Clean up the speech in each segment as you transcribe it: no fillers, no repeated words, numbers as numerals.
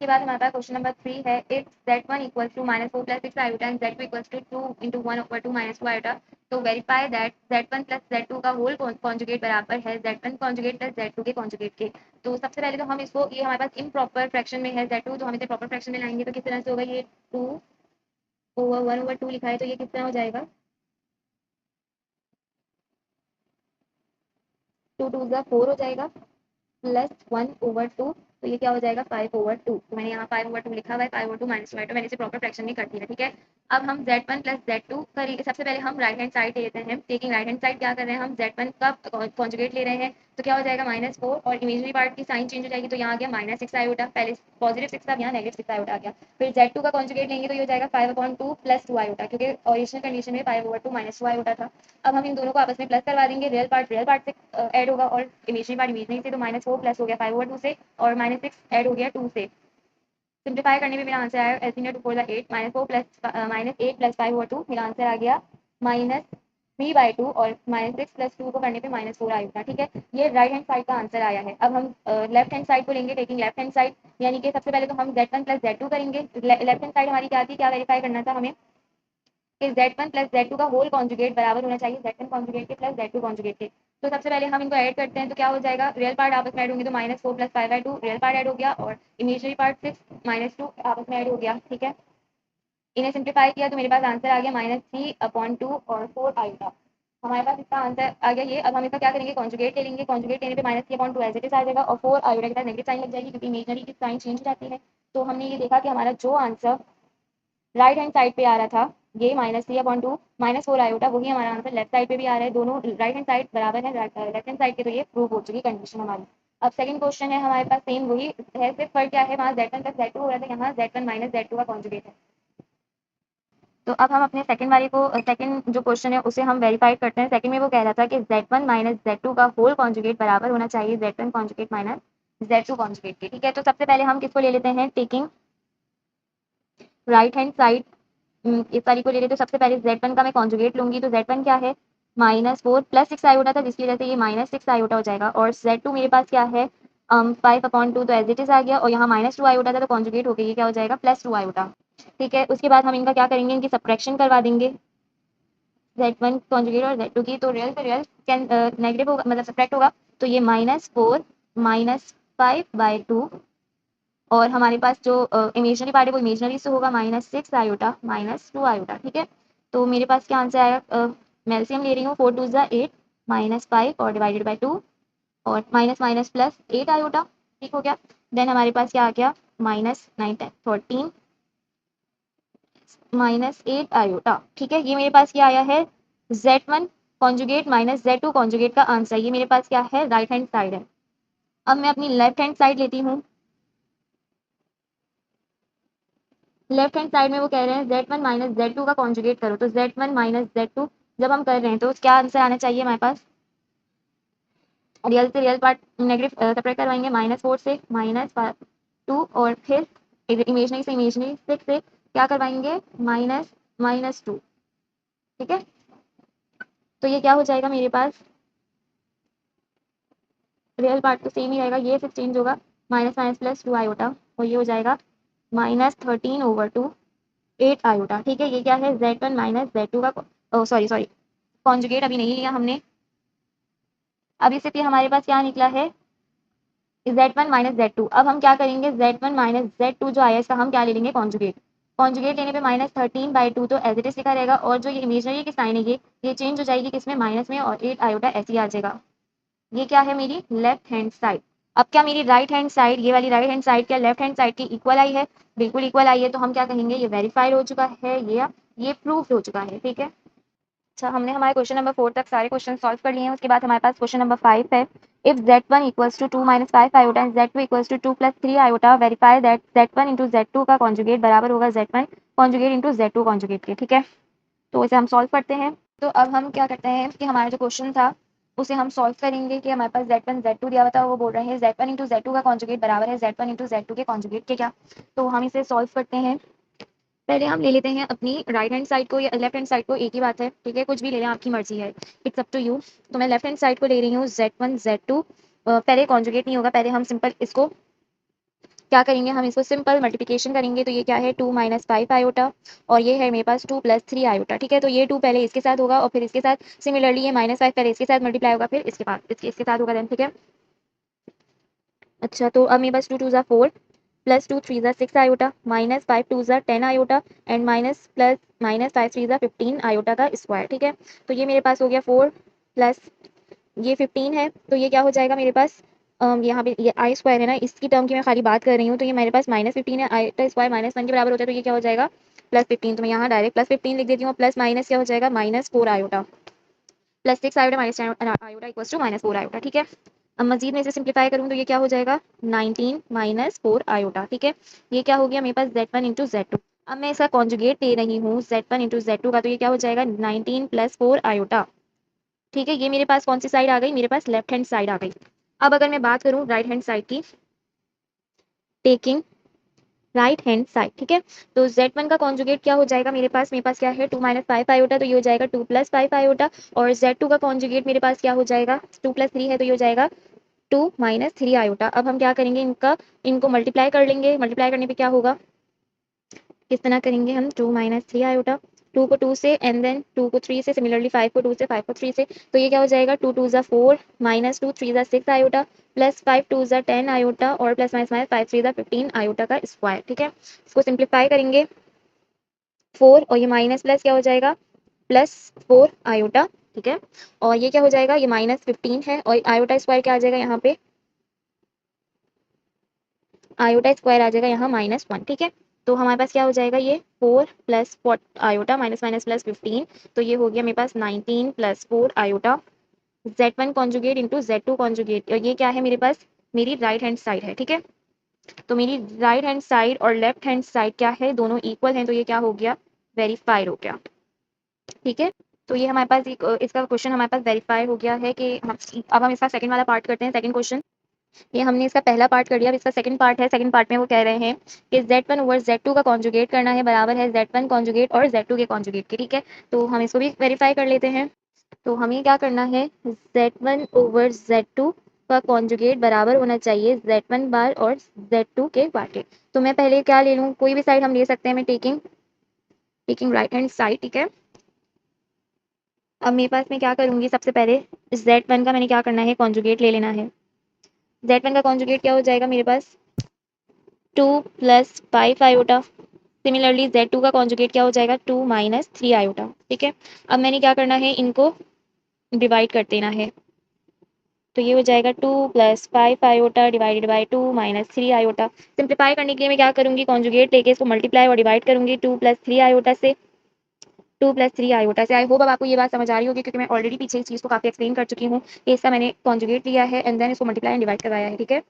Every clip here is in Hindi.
इसके बाद हमारे पास क्वेश्चन नंबर 3 है, if z1 equals to -4 + 6 iota and z2 equals to 2 × 1/2 -2 iota, तो वेरीफाई दैट z1 + z2 का होल कॉन्जुगेट बराबर है z1 कॉन्जुगेट + z2 के कॉन्जुगेट के। तो सबसे पहले तो हम इसको, ये हमारे पास इम्प्रॉपर फ्रैक्शन में है z2, तो हम इसे प्रॉपर फ्रैक्शन में लाएंगे तो किस तरह से होगा, ये 2/1/2 लिखा है, तो ये किस तरह हो जाएगा, 2 2 4 हो जाएगा +1/2, तो ये क्या हो जाएगा 5/2। तो मैंने यहाँ 5/2 लिखा हुआ है, 5/2 -2 है, तो मैंने इसे प्रॉपर फ्रैक्शन में कर दिया। ठीक है, अब हम z1 + z2 करेंगे। सबसे पहले हम राइट हैंड साइड लेते हैं, टेकिंग राइट हैंड साइड क्या कर रहे हैं, हम z1 का कॉन्जुगेट ले रहे हैं, तो क्या हो जाएगा -4, और इमेजनरी पार्ट की साइन चेंज हो जाएगी, तो यहाँ आ गया -6 आयोटा, पहले पॉजिटिव 6 था, यहाँ -6 आयोटा आ गया। फिर z2 का कॉन्जुगेट लेंगे तो ये हो जाएगा 5/2 + 2 आयोटा, क्योंकि ओरिजिनल कंडीशन में 5/2 -2 आयोटा था। अब हम इन दोनों को आपस में प्लस करवा देंगे, रियल पार्ट से ऐड होगा और इमेजनरी पार्ट इमेजनरी से, तो -4 प्लस हो गया 5/2 से, और -6 ऐड हो गया 2 से। सिंप्लीफाई करने में मेरा आंसर आया एल्सिनियर 2 4 8, -4 प्लस -8 प्लस 5/2, मेरा आंसर आ गया -3/2, और -6 + 2 को करने पे -4 आएगा। ठीक है, ये राइट हैंड साइड का आंसर आया है। अब हम लेफ्ट हैंड साइड को लेंगे, टेकिंग लेफ्ट हैंड साइड, यानी कि सबसे पहले तो हम z1 + z2 करेंगे। लेफ्ट हैंड साइड हमारी क्या थी, क्या वेरीफाई करना था हमें कि z1 + z2 का होल कॉन्जुगेट बराबर होना चाहिए z1 कॉन्जुगेट के + z2 कॉन्जुगेट के। तो सबसे पहले हम इनको ऐड करते हैं, तो क्या हो जाएगा, रियल पार्ट आपस में ऐड होंगे तो -4 + 5/2 रियल पार्ट ऐड हो गया, और इमेजनरी पार्ट 6 -2 आपस में ऐड हो गया। ठीक है, इन्हें सिंप्लीफाई किया तो मेरे पास आंसर आ गया -3/2 और 4 आएगा। हमारे पास इसका आंसर आ गया ये। अब हम इसका क्या करेंगे, कॉन्जुगेट ले लेंगे, कॉन्जुगेट लेने पे -3/2 एज इट इज आ जाएगा, और 4 आयोटा के साथ नेगेटिव साइन लग जाएगी, क्योंकि इमेजनरी की साइन चेंज हो जाती है। तो हमने ये देखा कि हमारा जो आंसर राइट हैंड साइड पे आ रहा था, ये -3/2 -4 आयोटा, वही हमारा आंसर लेफ्ट साइड पे भी आ रहा है। दोनों राइट हैंड साइड बराबर है लेफ्ट हैंड साइड के, तो ये प्रूव हो चुकी कंडीशन हमारी। अब सेकंड क्वेश्चन है हमारे पास, सेम वही है, सिर्फ फर्क क्या है, वहाँ z1 + z2 हो रहा था, यहाँ z1 - z2 का कॉन्जुगेट है। तो अब हम अपने सेकंड वाले को, सेकंड जो क्वेश्चन है उसे हम वेरीफाई करते हैं। सेकंड में वो कह रहा था कि z1 - z2 का होल कॉन्जुगेट बराबर होना चाहिए z1 कॉन्जुगेट -z2 कॉन्जुगेट के। ठीक है, तो सबसे पहले हम किसको ले लेते हैं, टेकिंग राइट हैंड साइड, इस वाली को ले लेते, तो सबसे पहले z1 का मैं कॉन्जुगेट लूंगी, तो z1 क्या है, -4 + 6 आयोटा था, जिसकी वजह से ये -6 आयोटा हो जाएगा, और z2 मेरे पास क्या है 5/2, तो एज इट इज आ गया, और यहाँ -2 आयोटा था, तो कॉन्जुगेट हो गई, ये क्या हो जाएगा +2 आयोटा। ठीक है, उसके बाद हम इनका क्या करेंगे, इनकी सब्ट्रैक्शन करवा देंगे, z1 कॉन्जुगेट और z2 की, तो रियल से रियल कैन नेगेटिव होगा, मतलब सब्ट्रैक्ट होगा, तो ये -4 -5/2, और हमारे पास जो इमेजनरी पार्ट है वो इमेजनरी से होगा -6 आयोटा -2 आयोटा। ठीक है, तो मेरे पास क्या आंसर आएगा, मैं एलसीएम ले रही हूँ, 4 2 8 -5 और डिवाइडेड बाई 2, और माइनस माइनस प्लस 8 आयोटा। ठीक हो गया, देन हमारे पास क्या आ गया, -9 13 -8 आयोटा। ठीक है, ये मेरे पास क्या आया है, z1 कॉन्जुगेट z2 कॉन्जुगेट का आंसर, ये मेरे पास क्या है, राइट हैंड साइड है। अब मैं अपनी लेफ्ट हैंड साइड लेती हूँ, लेफ्ट हैंड साइड में वो कह रहे हैं z1 - z2 का कॉन्जुगेट करो, तो z1 - z2 जब हम कर रहे हैं तो क्या आंसर आना चाहिए हमारे पास, रियल से रियल पार्ट नेगेटिव सेपरेट करवाएंगे, -4 से -2, और फिर इमेजनरी से इमेजनरी 6 से क्या करवाएंगे, -2। ठीक है, तो ये क्या हो जाएगा मेरे पास, रियल पार्ट तो सेम ही रहेगा, ये सिर्फ चेंज होगा, माइनस माइनस प्लस 2 आयोटा, और ये हो जाएगा -13/2 8 आयोटा। ठीक है, ये क्या है, z1 - z2 का, सॉरी सॉरी, कॉन्जुगेट अभी नहीं लिया हमने, अभी सिर्फ ये हमारे पास क्या निकला है, z1 - z2। अब हम क्या करेंगे, z1 - z2 जो आया इसका हम क्या ले लेंगे, कॉन्जुगेट। कॉन्जुगेट लेने पे -13/2 तो एज इट इज लिखा रहेगा, और जो ये इमेजनरी की साइन है ये चेंज हो जाएगी किसमें, माइनस में, और 8 आयोटा ऐसे ही आ जाएगा। ये क्या है, मेरी लेफ्ट हैंड साइड। अब क्या मेरी राइट हैंड साइड, ये वाली राइट हैंड साइड क्या लेफ्ट हैंड साइड की इक्वल आई है, बिल्कुल इक्वल आई है, तो हम क्या कहेंगे, ये वेरीफाइड हो चुका है, ये प्रूफ हो चुका है। ठीक है, अच्छा, हमने हमारे क्वेश्चन नंबर 4 तक सारे क्वेश्चन सॉल्व कर लिए हैं। उसके बाद हमारे पास क्वेश्चन नंबर 5 है, if z1 equals to 2 - 5 iota and z2 equals to 2 + 3 iota, verify that z1 × z2 का कॉन्जुगेट बराबर होगा z1 कॉन्जुगेट × z2 कॉन्जुगेट के। ठीक है, तो इसे हम सॉल्व करते हैं। तो अब हम क्या करते हैं कि हमारा जो क्वेश्चन था उसे हम सॉल्व करेंगे, कि हमारे पास z1 z2 दिया हुआ था, वो बोल रहे हैं z1 × z2 का कॉन्जुगेट बराबर है z1 × z2 के कॉन्जुगेट के। क्या, तो हम इसे सॉल्व करते हैं। पहले हम ले लेते हैं अपनी राइट हैंड साइड को या लेफ्ट हैंड साइड को, एक ही बात है। ठीक है, कुछ भी ले लें, आपकी मर्जी है, इट्स अप टू यू। तो मैं लेफ्ट हैंड साइड को ले रही हूँ z1 z2, पहले कॉन्जुगेट नहीं होगा, पहले हम सिंपल इसको क्या करेंगे हम इसको सिंपल मल्टीप्लिकेशन करेंगे, तो ये क्या है 2 माइनस 5 आयोटा और ये है मेरे पास 2 प्लस 3 आयोटा। ठीक है, तो ये 2 पहले इसके साथ होगा और फिर इसके साथ, सिमिलरली ये -5 पहले इसके साथ मल्टीप्लाई होगा फिर इसके बाद इसके साथ होगा देन। ठीक है, अच्छा तो अब मेरे पास 2 2 ज़ा 4 प्लस 2 3 ज़ा 6 आयोटा माइनस 5 2 ज़ा 10 आयोटा एंड माइनस 5 3 ज़ा 15 आयोटा का स्क्वायर। ठीक है, तो ये मेरे पास हो गया 4 प्लस ये 15 है, तो ये क्या हो जाएगा मेरे पास, यहाँ पे ये आई स्क्वायर है ना, इसकी टर्म की मैं खाली बात कर रही हूँ, तो ये मेरे पास -15 है, आई का स्क्वायर -1 के बराबर होता है, तो ये क्या हो जाएगा +15। तो मैं यहाँ डायरेक्ट +15 लिख देती हूँ, प्लस माइनस क्या हो जाएगा -4 iota plus 6 iota minus iota equals to -4 iota. ठीक है, अब मजीद में इसे सिंप्लीफाई करूँ तो ये क्या हो जाएगा 19 -4 आयोटा। ठीक है, ये क्या हो गया मेरे पास Z1 इंटू Z2। अब मैं इसका कॉन्जुगेट दे रही हूँ Z1 इंटू Z2 का, तो ये क्या हो जाएगा 19 + 4 आयोटा। ठीक है, ये मेरे पास कौन सी साइड आ गई, मेरे पास लेफ्ट हैंड साइड आ गई। अब अगर मैं बात करूँ राइट हैंड साइड की, टेकिंग राइट हैंड साइड। ठीक है, तो Z1 का कॉन्जुगेट क्या हो जाएगा मेरे पास क्या है 2 - 5 आयोटा, तो ये हो जाएगा 2 + 5 आयोटा और Z2 का कॉन्जुगेट मेरे पास क्या हो जाएगा 2 + 3 है, तो ये हो जाएगा 2 - 3 आयोटा। अब हम क्या करेंगे इनको मल्टीप्लाई कर लेंगे, मल्टीप्लाई करने पे क्या होगा, किस तरह करेंगे हम 2 - 3 आयोटा, 2 को 2 से एंड देन 2 को 3 से, सिमिलरली 5 को 2 से, 5 को 3 से, तो ये क्या हो जाएगा 2 2 ज़ा 4 -2 3 ज़ा 6 आयोटा प्लस 5 2 ज़ा 10 आयोटा और प्लस माइनस माइनस 5 3 ज़ा 15 आयोटा का स्क्वायर। ठीक है, इसको सिंप्लीफाई करेंगे 4 और ये माइनस प्लस क्या हो जाएगा +4 आयोटा। ठीक है, और ये क्या हो जाएगा, ये -15 है और आयोटा स्क्वायर क्या आ जाएगा यहाँ पे, आयोटा स्क्वायर आ जाएगा यहाँ -1। ठीक है, तो हमारे पास क्या हो जाएगा ये 4 plus iota minus minus plus 15, तो ये हो गया मेरे पास 19 + 4 iota Z1 conjugate into Z2 conjugate, और ये क्या है मेरे पास, मेरी राइट हैंड साइड है। ठीक है, तो मेरी राइट हैंड साइड और लेफ्ट हैंड साइड क्या है, दोनों इक्वल हैं, तो ये क्या हो गया वेरीफाइड हो गया। ठीक है, तो ये हमारे पास एक इसका क्वेश्चन हमारे पास वेरीफाई हो गया है कि हम, अब हम इसका सेकंड वाला पार्ट करते हैं, सेकंड क्वेश्चन। ये हमने इसका पहला पार्ट कर लिया, अब इसका सेकंड पार्ट है। सेकंड पार्ट में वो कह रहे हैं कि Z1 ओवर Z2 का कॉन्जुगेट करना है, बराबर है Z1 कॉन्जुगेट और Z2 के कॉन्जुगेट के। ठीक है, तो हम इसको भी वेरीफाई कर लेते हैं। तो हमें क्या करना है, Z1 ओवर Z2 का कॉन्जुगेट बराबर होना चाहिए Z1 बार और Z2 के बार के। तो मैं पहले क्या ले लूँ, कोई भी साइड हम ले सकते हैं, मैं टेकिंग राइट हैंड साइड। ठीक है, अब मेरे पास मैं क्या करूँगी, सबसे पहले Z1 का मैंने क्या करना है, कॉन्जुगेट ले लेना है। Z1 का कॉन्जुगेट क्या हो जाएगा मेरे पास 2 + 5 आयोटा, सिमिलरली Z2 का कॉन्जुगेट क्या हो जाएगा 2 - 3 आयोटा। ठीक है, अब मैंने क्या करना है, इनको डिवाइड कर देना है, तो ये हो जाएगा 2 + 5 iota divided by 2 - 3 iota. Simplify करने के लिए मैं क्या करूँगी, कॉन्जुगेट लेके इसको मल्टीप्लाई और डिवाइड करूँगी 2 + 3 आयोटा से, 2 + 3 आयोटा से। आई होप अब आपको ये बात समझ आ रही होगी, क्योंकि मैं ऑलरेडी पीछे इस चीज़ को काफ़ी एक्सप्लेन कर चुकी हूँ कि इसका मैंने कॉन्जुगेट लिया है एंड देन इसको मल्टीप्लाई एंड डिवाइड करवाया है। ठीक है,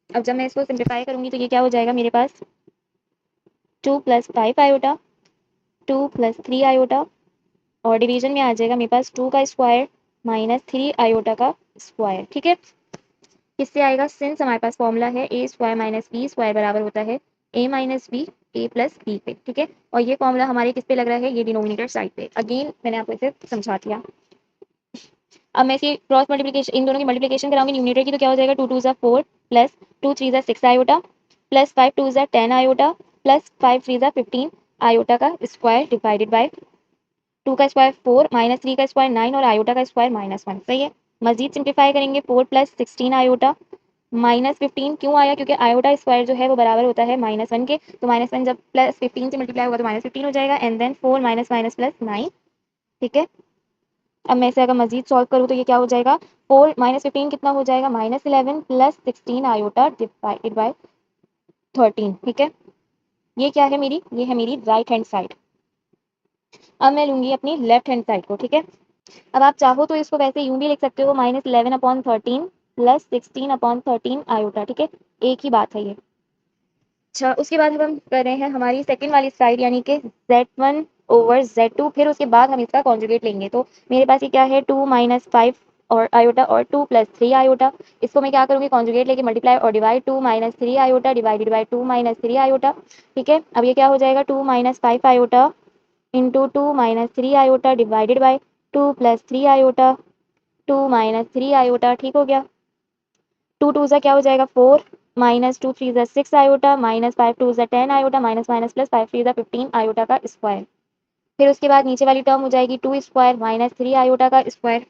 अब जब मैं इसको सिंप्लीफाई करूँगी तो ये क्या हो जाएगा मेरे पास 2 + 5 आयोटा 2 + 3 आयोटा और डिवीजन में आ जाएगा मेरे पास 2 का स्क्वायर -3 आयोटा का स्क्वायर। ठीक है, किससे आएगा, सिंस हमारे पास फॉर्मूला है a² - b² बराबर होता है a - b a + b पे। ठीक है, और ये फॉर्मूला हमारे किस पे लग रहा है, ये डिनोमिनेटर साइड पे। अगेन मैंने आपको इसे समझा दिया। अब मैं इसकी क्रॉस मल्टीप्लिकेशन, इन दोनों की मल्टीप्लिकेशन कराऊंगी न्यूमरेटर की, तो क्या हो जाएगा 2 2 ज़ा 4 प्लस 2 3 ज़ा 6 आयोटा प्लस 5 2 ज़ा 10 आयोटा प्लस 5 3 ज़ा 15 आयोटा का स्क्वायर डिवाइडेड बाय 2 का स्क्वायर 4 -3 का स्क्वायर 9 और आयोटा का स्क्वायर -1। सही है, मजीद सिंप्लीफाई करेंगे 4 + 16 आयोटा -15 क्यों आया, क्योंकि आयोटा स्क्वायर जो है वो बराबर होता है -1 के, तो -1 जब +15 से मल्टीप्लाई होगा तो -15 हो जाएगा एंड देन 4 -9। ठीक है, अब मैं इसे अगर मजीद सॉल्व करूँ तो ये क्या हो जाएगा 4 -15 कितना हो जाएगा -11 + 16 आयोटा डिवाइडेड बाय 13। ठीक है, ये क्या है मेरी, ये है मेरी राइट हैंड साइड। अब मैं लूंगी अपनी लेफ्ट हैंड साइड को। ठीक है, अब आप चाहो तो इसको वैसे यूं भी लिख सकते हो -11/13 + 16/13 आयोटा। ठीक है, एक ही बात है ये। अच्छा, उसके बाद अब हम कर रहे हैं हमारी सेकंड वाली साइड, यानी कि Z1 ओवर Z2, फिर उसके बाद हम इसका कॉन्जुगेट लेंगे। तो मेरे पास ये क्या है 2 - 5 और आयोटा और 2 + 3 आयोटा, इसको मैं क्या करूँगी कॉन्जुगेट लेके मल्टीप्लाई और divide 2 - 3 iota divided by 2 - 3 iota. ठीक है, अब ये क्या हो जाएगा 2 - 5 iota into 2 - 3 iota divided by 2 + 3 iota 2 - 3 iota. ठीक हो गया, 2 2 ज़ा क्या हो जाएगा 4 minus 2 3 6 iota, minus 5 2 10 iota, minus minus plus 5 3 15 iota का स्क्वायर। फिर उसके बाद नीचे वाली टर्म हो जाएगी 2 स्क्वायर माइनस 3 आयोटा का स्क्वायर।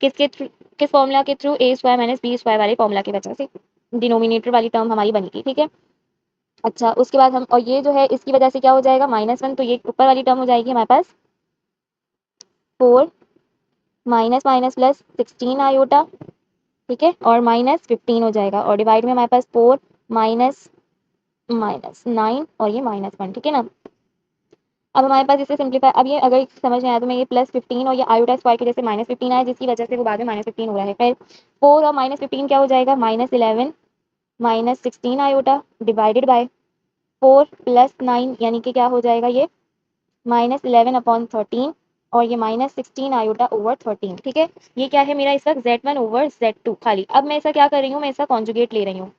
किसके थ्रू, किस फॉर्मूला के थ्रू, ए स्क्वायर माइनस बी स्क्वायर वाले फॉर्मूला की वजह से डिनोमिनेटर वाली टर्म हमारी बनेगी, ठीक है। अच्छा उसके बाद हम, और ये जो है इसकी वजह से क्या हो जाएगा -1, तो ये ऊपर वाली टर्म हो जाएगी हमारे पास 4 माइनस माइनस प्लस 16 आयोटा, ठीक है, और -15 हो जाएगा, और डिवाइड में हमारे पास 4 माइनस माइनस 9 और ये -1, ठीक है ना। अब हमारे पास इसे सिंप्लीफाई, अब ये अगर समझ में आया तो मैं ये +15 और ये आयोटा स्क्वायर की वजह से -15 आया, जिसकी वजह से वो बाद में -15 हो रहा है। फिर 4 और -15 क्या हो जाएगा, -11 -16 आयोटा डिवाइडेड बाय 4 + 9, यानी कि क्या हो जाएगा ये -11/13, और ये -16 आयोटा ओवर 13, ठीक है। ये क्या है मेरा इस वक्त Z1 ओवर Z2 खाली। अब मैं ऐसा क्या कर रही हूँ, मैं इसका कॉन्जुगेट ले रही हूँ।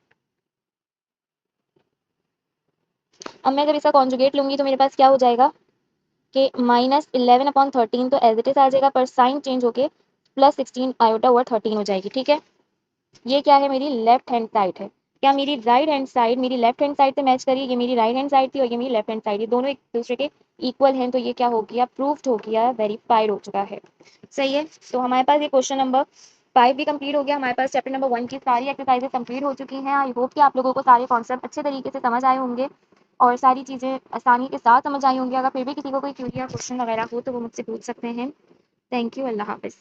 अब मैं जब इसका कॉन्जुगेट लूंगी तो मेरे पास क्या हो जाएगा कि -11/13 तो एज इट इज आ जाएगा, पर साइन चेंज होके +16 आयोटा ओवर 13 हो जाएगी, ठीक है। ये क्या है, मेरी लेफ्ट हैंड साइड है। क्या मेरी राइट हैंड साइड मेरी लेफ्ट हैंड साइड से मैच करी, ये मेरी राइट हैंड साइड थी और ये मेरी लेफ्ट हैंड साइड, ये दोनों एक दूसरे के इक्वल हैं, तो ये क्या हो गया, प्रूव्ड हो गया, वेरीफाइड हो चुका है। सही है। तो हमारे पास ये क्वेश्चन नंबर 5 भी कंप्लीट हो गया। हमारे पास चैप्टर नंबर 1 की सारी एक्सरसाइजेज कंप्लीट हो चुकी हैं। आई होप कि आप लोगों को सारे कॉन्सेप्ट अच्छे तरीके से समझ आए होंगे और सारी चीज़ें आसानी के साथ समझ आई होंगी। अगर फिर भी किसी को कोई क्वेरी या क्वेश्चन वगैरह हो तो वो मुझसे पूछ सकते हैं। Thank you. अल्लाह हाफिज़।